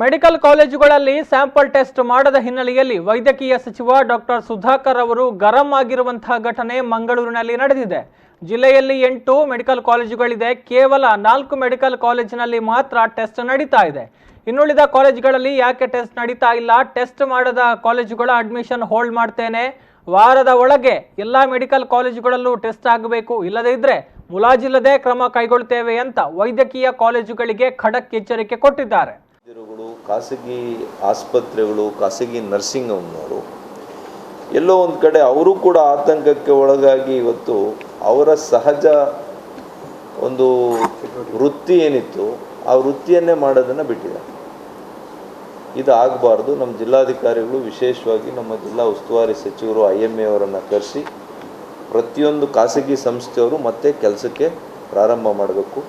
Medical ಕಾಲೇಜುಗಳಲ್ಲಿ sample test ಮಾಡದ ಹಿನ್ನೆಲೆಯಲ್ಲಿ ವೈದ್ಯಕೀಯ ಸಚಿವ ಡಾಕ್ಟರ್ ಸುಧಾಕರ್ ಅವರು ಗರಂ ಆಗಿರುವಂತಹ ಘಟನೆ ಮಂಗಳೂರಿನಲ್ಲಿ ನಡೆದಿದೆ. ಜಿಲ್ಲೆಯಲ್ಲಿ 8 ಮೆಡಿಕಲ್ ಕಾಲೇಜುಗಳಿದೆ. ಕೇವಲ 4 ಮೆಡಿಕಲ್ ಕಾಲೇಜಿನಲ್ಲಿ ಮಾತ್ರ ಟೆಸ್ಟ್ ನಡೀತಾ ಇದೆ. ಇನ್ನುಳಿದ ಕಾಲೇಜುಗಳಲ್ಲಿ ಯಾಕೆ ಟೆಸ್ಟ್ ನಡೀತಾ ಇಲ್ಲ? ಟೆಸ್ಟ್ ಮಾಡದ ಕಾಲೇಜುಗಳ ಅಡ್ಮಿಷನ್ ಹೋಲ್ಡ್ ಮಾಡ್ತೇನೆ. ವಾರದ ಒಳಗೆ ಎಲ್ಲ ಮೆಡಿಕಲ್ ಕಾಲೇಜುಗಳಲ್ಲೂ ಟೆಸ್ಟ್ ಆಗಬೇಕು. ಇಲ್ಲದೇ ಇದ್ರೆ ಮುಲಾಜಿಲ್ಲದೆ ಕ್ರಮ ಕೈಗೊಳ್ಳುತ್ತೇವೆ ಅಂತ ವೈದ್ಯಕೀಯ ಕಾಲೇಜುಗಳಿಗೆ ಖಡಕ್ ಎಚ್ಚರಿಕೆ ಕೊಟ್ಟಿದ್ದಾರೆ. ಖಾಸಗಿ ಆಸ್ಪತ್ರೆಗಳು, ಖಾಸಗಿ ನರ್ಸಿಂಗ್ ಹೋಮ್ನವರು ಎಲ್ಲೋ ಒಂದು ಕಡೆ ಅವರು ಕೂಡ ಆತಂಕಕ್ಕೆ ಒಳಗಾಗಿ ಇವತ್ತು ಅವರ ಸಹಜ ಒಂದು ವೃತ್ತಿ ಏನಿತ್ತು ಆ ವೃತ್ತಿಯನ್ನೇ ಮಾಡೋದನ್ನು ಬಿಟ್ಟಿದ್ದಾರೆ. ಇದು ಆಗಬಾರ್ದು. ನಮ್ಮ ಜಿಲ್ಲಾಧಿಕಾರಿಗಳು ವಿಶೇಷವಾಗಿ ನಮ್ಮ ಜಿಲ್ಲಾ ಉಸ್ತುವಾರಿ ಸಚಿವರು IMA ಅವರನ್ನು ಕರೆಸಿ ಪ್ರತಿಯೊಂದು ಖಾಸಗಿ ಸಂಸ್ಥೆಯವರು ಮತ್ತೆ ಕೆಲಸಕ್ಕೆ ಪ್ರಾರಂಭ ಮಾಡಬೇಕು,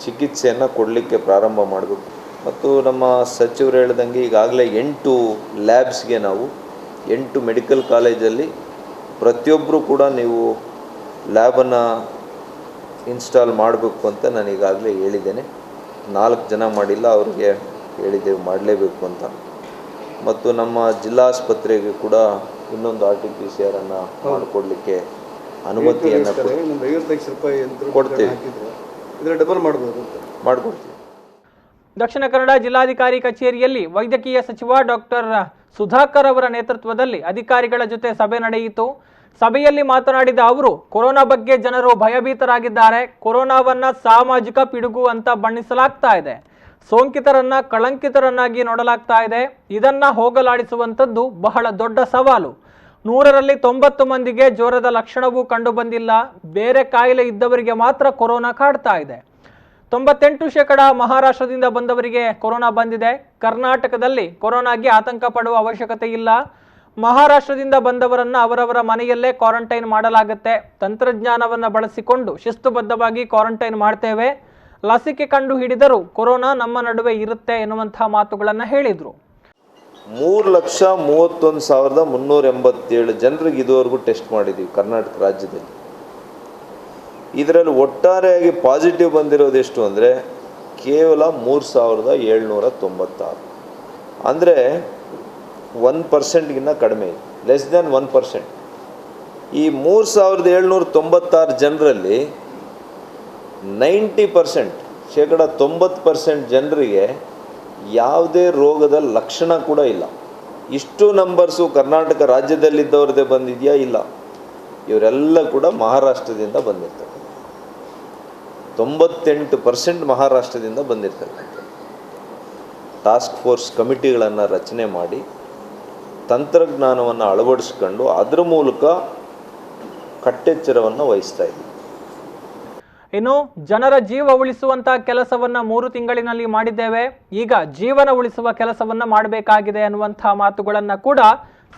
ಚಿಕಿತ್ಸೆಯನ್ನು ಕೊಡಲಿಕ್ಕೆ ಪ್ರಾರಂಭ ಮಾಡಬೇಕು. ಮತ್ತು ನಮ್ಮ ಸಚಿವರು ಹೇಳಿದಂಗೆ ಈಗಾಗಲೇ 8 ಲ್ಯಾಬ್ಸ್ಗೆ ನಾವು 8 ಮೆಡಿಕಲ್ ಕಾಲೇಜಲ್ಲಿ ಪ್ರತಿಯೊಬ್ಬರು ಕೂಡ ನೀವು ಲ್ಯಾಬನ್ನು ಇನ್ಸ್ಟಾಲ್ ಮಾಡಬೇಕು ಅಂತ ನಾನು ಈಗಾಗಲೇ ಹೇಳಿದ್ದೇನೆ. 4 ಜನ ಮಾಡಿಲ್ಲ, ಅವ್ರಿಗೆ ಹೇಳಿದ್ದೇವೆ ಮಾಡಲೇಬೇಕು ಅಂತ. ಮತ್ತು ನಮ್ಮ ಜಿಲ್ಲಾಸ್ಪತ್ರೆಗೆ ಕೂಡ ಇನ್ನೊಂದು RT-PCR ಮಾಡಿಕೊಡ್ಲಿಕ್ಕೆ ಅನುಮತಿಯನ್ನು ಕೊಡ್ತೇವೆ, ಮಾಡಿಕೊಡ್ತೀವಿ. ದಕ್ಷಿಣ ಕನ್ನಡ ಜಿಲ್ಲಾಧಿಕಾರಿ ಕಚೇರಿಯಲ್ಲಿ ವೈದ್ಯಕೀಯ ಸಚಿವ ಡಾಕ್ಟರ್ ಸುಧಾಕರ್ ಅವರ ನೇತೃತ್ವದಲ್ಲಿ ಅಧಿಕಾರಿಗಳ ಜೊತೆ ಸಭೆ ನಡೆಯಿತು. ಸಭೆಯಲ್ಲಿ ಮಾತನಾಡಿದ ಅವರು, ಕೊರೋನಾ ಬಗ್ಗೆ ಜನರು ಭಯಭೀತರಾಗಿದ್ದಾರೆ. ಕೊರೋನಾವನ್ನ ಸಾಮಾಜಿಕ ಪಿಡುಗು ಅಂತ ಬಣ್ಣಿಸಲಾಗ್ತಾ ಇದೆ. ಸೋಂಕಿತರನ್ನ ಕಳಂಕಿತರನ್ನಾಗಿ ನೋಡಲಾಗ್ತಾ ಇದೆ. ಇದನ್ನ ಹೋಗಲಾಡಿಸುವಂಥದ್ದು ಬಹಳ ದೊಡ್ಡ ಸವಾಲು. 100ರಲ್ಲಿ 90 ಮಂದಿಗೆ ಜ್ವರದ ಲಕ್ಷಣವೂ ಕಂಡು ಬಂದಿಲ್ಲ. ಬೇರೆ ಕಾಯಿಲೆ ಇದ್ದವರಿಗೆ ಮಾತ್ರ ಕೊರೋನಾ ಕಾಡ್ತಾ ಇದೆ. 98% ಮಹಾರಾಷ್ಟ್ರದಿಂದ ಬಂದವರಿಗೆ ಕೊರೋನಾ ಬಂದಿದೆ. ಕರ್ನಾಟಕದಲ್ಲಿ ಕೊರೋನಾಗೆ ಆತಂಕ ಪಡುವ ಅವಶ್ಯಕತೆ ಇಲ್ಲ. ಮಹಾರಾಷ್ಟ್ರದಿಂದ ಬಂದವರನ್ನ ಅವರವರ ಮನೆಯಲ್ಲೇ ಕ್ವಾರಂಟೈನ್ ಮಾಡಲಾಗುತ್ತೆ. ತಂತ್ರಜ್ಞಾನವನ್ನು ಬಳಸಿಕೊಂಡು ಶಿಸ್ತುಬದ್ಧವಾಗಿ ಕ್ವಾರಂಟೈನ್ ಮಾಡ್ತೇವೆ. ಲಸಿಕೆ ಕಂಡು ಹಿಡಿದರೂ ಕೊರೋನಾ ನಮ್ಮ ನಡುವೆ ಇರುತ್ತೆ ಎನ್ನುವಂತಹ ಮಾತುಗಳನ್ನು ಹೇಳಿದರು. 3,31,387 ಜನರಿಗೆ ಇದುವರೆಗೂ ಟೆಸ್ಟ್ ಮಾಡಿದ್ದೀವಿ ಕರ್ನಾಟಕ ರಾಜ್ಯದಲ್ಲಿ. ಇದರಲ್ಲಿ ಒಟ್ಟಾರೆಯಾಗಿ ಪಾಸಿಟಿವ್ ಬಂದಿರೋದು ಎಷ್ಟು ಅಂದರೆ ಕೇವಲ 3,796, ಅಂದರೆ 1%ಗಿನ್ನ ಕಡಿಮೆ ಇದೆ, ಲೆಸ್ ದ್ಯಾನ್ 1%. ಈ 3,796 ಜನರಲ್ಲಿ 90%, 90% ಜನರಿಗೆ ಯಾವುದೇ ರೋಗದ ಲಕ್ಷಣ ಕೂಡ ಇಲ್ಲ. ಇಷ್ಟು ನಂಬರ್ಸು ಕರ್ನಾಟಕ ರಾಜ್ಯದಲ್ಲಿದ್ದವ್ರದ್ದೇ ಬಂದಿದೆಯಾ? ಇಲ್ಲ. ಇವರೆಲ್ಲ ಕೂಡ ಮಹಾರಾಷ್ಟ್ರದಿಂದ ಬಂದಿರ್ತಾರೆ. 98% ಮಹಾರಾಷ್ಟ್ರದಿಂದ ಬಂದಿರ್ತಕ್ಕಂಥ ಟಾಸ್ಕ್ ಫೋರ್ಸ್ ಕಮಿಟಿಗಳನ್ನು ರಚನೆ ಮಾಡಿ ತಂತ್ರಜ್ಞಾನವನ್ನು ಅಳವಡಿಸ್ಕೊಂಡು ಅದರ ಮೂಲಕ ಕಟ್ಟೆಚ್ಚರವನ್ನು ವಹಿಸ್ತಾ ಇದ್ದೀವಿ. ಇನ್ನು ಜನರ ಜೀವ ಉಳಿಸುವಂತಹ ಕೆಲಸವನ್ನ 3 ತಿಂಗಳಿನಲ್ಲಿ ಮಾಡಿದ್ದೇವೆ. ಈಗ ಜೀವನ ಉಳಿಸುವ ಕೆಲಸವನ್ನ ಮಾಡಬೇಕಾಗಿದೆ ಅನ್ನುವಂತಹ ಮಾತುಗಳನ್ನ ಕೂಡ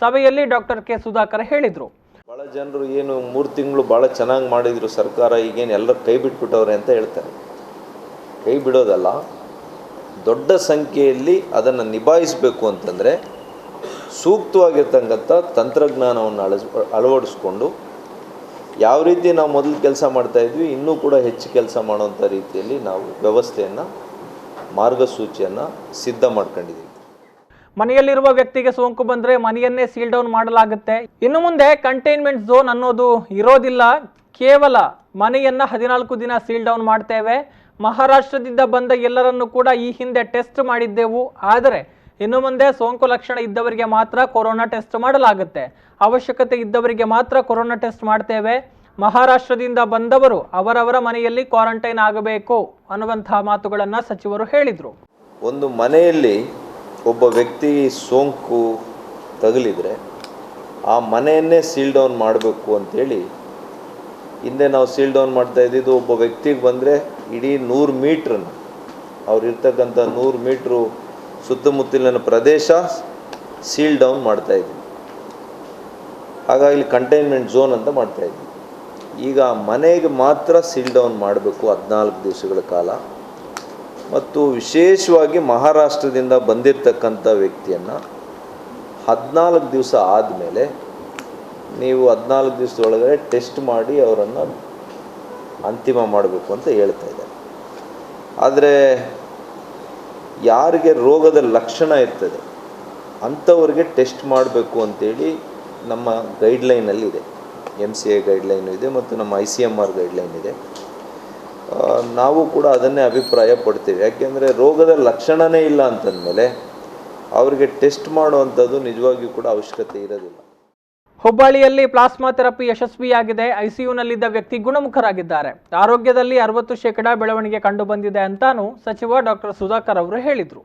ಸಭೆಯಲ್ಲಿ ಡಾಕ್ಟರ್ ಕೆ ಸುಧಾಕರ್ ಹೇಳಿದರು. ಭಾಳ ಜನರು ಏನು 3 ತಿಂಗಳು ಭಾಳ ಚೆನ್ನಾಗಿ ಮಾಡಿದರು ಸರ್ಕಾರ, ಈಗೇನು ಎಲ್ಲರೂ ಕೈ ಬಿಟ್ಬಿಟ್ಟವ್ರೆ ಅಂತ ಹೇಳ್ತಾರೆ. ಕೈ ಬಿಡೋದಲ್ಲ, ದೊಡ್ಡ ಸಂಖ್ಯೆಯಲ್ಲಿ ಅದನ್ನು ನಿಭಾಯಿಸಬೇಕು ಅಂತಂದರೆ ಸೂಕ್ತವಾಗಿರ್ತಕ್ಕಂಥ ತಂತ್ರಜ್ಞಾನವನ್ನು ಅಳವಡಿಸ್ಕೊಂಡು ಯಾವ ರೀತಿ ನಾವು ಮೊದಲು ಕೆಲಸ ಮಾಡ್ತಾಯಿದ್ವಿ ಇನ್ನೂ ಕೂಡ ಹೆಚ್ಚು ಕೆಲಸ ಮಾಡೋಂಥ ರೀತಿಯಲ್ಲಿ ನಾವು ವ್ಯವಸ್ಥೆಯನ್ನು, ಮಾರ್ಗಸೂಚಿಯನ್ನು ಸಿದ್ಧ ಮಾಡ್ಕೊಂಡಿದ್ದೀವಿ. ಮನೆಯಲ್ಲಿರುವ ವ್ಯಕ್ತಿಗೆ ಸೋಂಕು ಬಂದರೆ ಮನೆಯನ್ನೇ ಸೀಲ್ ಡೌನ್ ಮಾಡಲಾಗುತ್ತೆ. ಇನ್ನು ಮುಂದೆ ಕಂಟೈನ್ಮೆಂಟ್ ಝೋನ್ ಅನ್ನೋದು ಇರೋದಿಲ್ಲ. ಕೇವಲ ಮನೆಯನ್ನು 14 ದಿನ ಸೀಲ್ ಡೌನ್ ಮಾಡ್ತೇವೆ. ಮಹಾರಾಷ್ಟ್ರದಿಂದ ಬಂದ ಎಲ್ಲರನ್ನು ಕೂಡ ಈ ಹಿಂದೆ ಟೆಸ್ಟ್ ಮಾಡಿದ್ದೆವು. ಆದರೆ ಇನ್ನು ಮುಂದೆ ಸೋಂಕು ಲಕ್ಷಣ ಇದ್ದವರಿಗೆ ಮಾತ್ರ ಕೊರೋನಾ ಟೆಸ್ಟ್ ಮಾಡಲಾಗುತ್ತೆ. ಅವಶ್ಯಕತೆ ಇದ್ದವರಿಗೆ ಮಾತ್ರ ಕೊರೋನಾ ಟೆಸ್ಟ್ ಮಾಡ್ತೇವೆ. ಮಹಾರಾಷ್ಟ್ರದಿಂದ ಬಂದವರು ಅವರವರ ಮನೆಯಲ್ಲಿ ಕ್ವಾರಂಟೈನ್ ಆಗಬೇಕು ಅನ್ನುವಂತಹ ಮಾತುಗಳನ್ನು ಸಚಿವರು ಹೇಳಿದರು. ಒಂದು ಮನೆಯಲ್ಲಿ ಒಬ್ಬ ವ್ಯಕ್ತಿ ಸೋಂಕು ತಗುಲಿದರೆ ಆ ಮನೆಯನ್ನೇ ಸೀಲ್ ಡೌನ್ ಮಾಡಬೇಕು ಅಂಥೇಳಿ ಹಿಂದೆ ನಾವು ಸೀಲ್ ಡೌನ್ ಮಾಡ್ತಾ ಇದ್ದಿದ್ದು, ಒಬ್ಬ ವ್ಯಕ್ತಿಗೆ ಬಂದರೆ ಇಡೀ 100 ಮೀಟ್ರನ್ನು ಅವ್ರಿರ್ತಕ್ಕಂಥ 100 ಮೀಟ್ರು ಸುತ್ತಮುತ್ತಲಿನ ಪ್ರದೇಶ ಸೀಲ್ ಡೌನ್ ಮಾಡ್ತಾಯಿದ್ವಿ. ಹಾಗಾಗಿ ಕಂಟೈನ್ಮೆಂಟ್ ಝೋನ್ ಅಂತ ಮಾಡ್ತಾಯಿದ್ವಿ. ಈಗ ಮನೆಗೆ ಮಾತ್ರ ಸೀಲ್ ಡೌನ್ ಮಾಡಬೇಕು 14 ದಿವಸಗಳ ಕಾಲ. ಮತ್ತು ವಿಶೇಷವಾಗಿ ಮಹಾರಾಷ್ಟ್ರದಿಂದ ಬಂದಿರತಕ್ಕಂಥ ವ್ಯಕ್ತಿಯನ್ನು 14 ದಿವಸ ಆದಮೇಲೆ ನೀವು 14 ದಿವಸದೊಳಗಡೆ ಟೆಸ್ಟ್ ಮಾಡಿ ಅವರನ್ನು ಅಂತಿಮ ಮಾಡಬೇಕು ಅಂತ ಹೇಳ್ತಾ ಇದ್ದಾರೆ. ಆದರೆ ಯಾರಿಗೆ ರೋಗದ ಲಕ್ಷಣ ಇರ್ತದೆ ಅಂಥವ್ರಿಗೆ ಟೆಸ್ಟ್ ಮಾಡಬೇಕು ಅಂತೇಳಿ ನಮ್ಮ ಗೈಡ್ಲೈನಲ್ಲಿದೆ. MCA ಗೈಡ್ಲೈನು ಇದೆ ಮತ್ತು ನಮ್ಮ ICMR ಗೈಡ್ಲೈನ್ ಇದೆ. ನಾವು ಕೂಡ ಅದನ್ನೇ ಅಭಿಪ್ರಾಯ ಪಡ್ತೀವಿ. ಯಾಕೆಂದರೆ ರೋಗದ ಲಕ್ಷಣವೇ ಇಲ್ಲ ಅಂತಂದಮೇಲೆ ಅವರಿಗೆ ಟೆಸ್ಟ್ ಮಾಡುವಂಥದ್ದು ನಿಜವಾಗಿಯೂ ಕೂಡ ಅವಶ್ಯಕತೆ ಇರೋದಿಲ್ಲ. ಹುಬ್ಬಳ್ಳಿಯಲ್ಲಿ ಪ್ಲಾಸ್ಮಾ ಥೆರಪಿ ಯಶಸ್ವಿಯಾಗಿದೆ. ICUನಲ್ಲಿದ್ದ ವ್ಯಕ್ತಿ ಗುಣಮುಖರಾಗಿದ್ದಾರೆ. ಆರೋಗ್ಯದಲ್ಲಿ 60% ಬೆಳವಣಿಗೆ ಕಂಡು ಬಂದಿದೆ ಅಂತಾನು ಸಚಿವ ಡಾಕ್ಟರ್ ಸುಧಾಕರ್ ಅವರು ಹೇಳಿದರು.